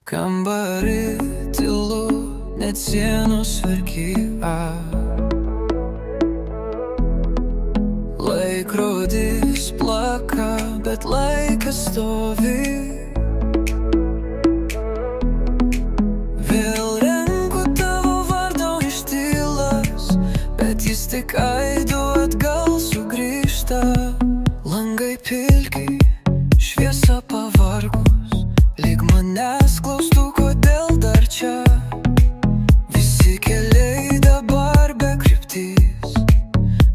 Kambari tylu, net sienos verkia. Laikrodis plaka, bet laikas stovi. Vėl renku tavo vardą iš tylas, bet jis tik aidu atgal sugrįžta. Langai pilki, šviesa pavargus, lyg manęs klaustų, kodėl dar čia. Visi keliai dabar be kryptys,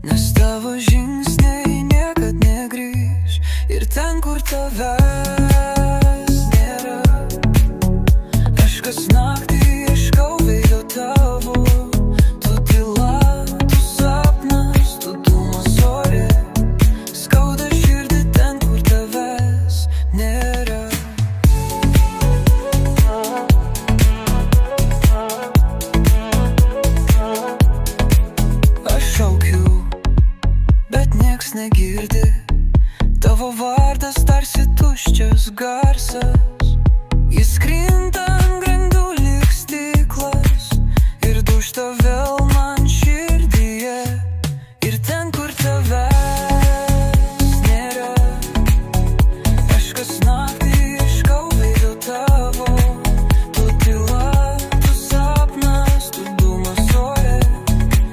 nes tavo žingsniai niekad negrįž. Ir ten, kur tavęs nėra, aš kas naktį ieškau veido tavo. Tu tyla, tu sapnas, tu dūmas ore, skauda širdį ten, kur tavęs nėra. Aš šaukiu, bet nieks negirdi. Tavo vardas tarsi tuščias garsas, jis krinta ant grindų lyg stiklas ir dūžta vėl man širdyje. Ir ten, kur tavęs nėra, aš kas naktį ieškau veido tavo. Tu tyla, tu sapnas, tu dūmas ore,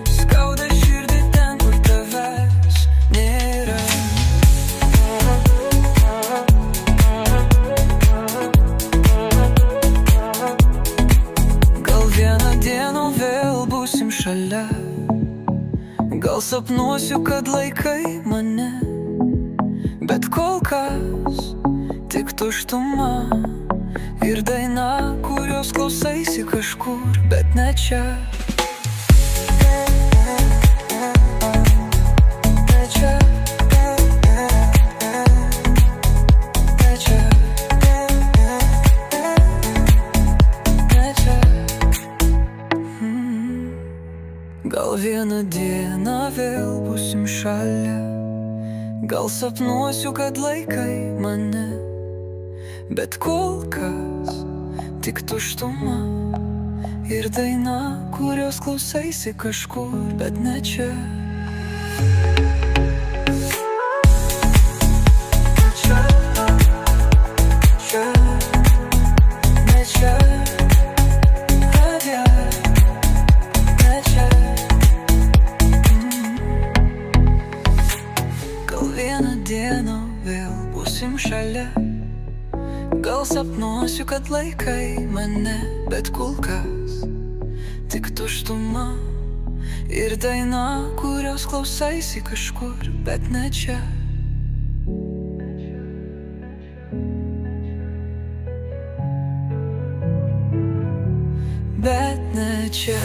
skauda širdį ten, kur tavęs nėra. Gal vieną dieną vėl būsim šalia, gal sapnuosiu, kad laikai mane, bet kol kas tik tuštuma ir daina, kurios klausaisi kažkur, bet ne čia. Ne čia. Ne čia. Ne čia. Gal vieną dieną vėl būsim šalia, gal sapnuosiu, kad laikai mane, bet kol kas tik tuštuma ir daina, kurios klausaisi kažkur, bet ne čia. Čia, čia, ne čia. Ne čia. Gal vieną dieną vėl būsim šalia, gal sapnuosiu, kad laikai mane, bet kol kas tik tuštuma ir daina, kurios klausaisi kažkur, bet ne čia. Bet ne čia.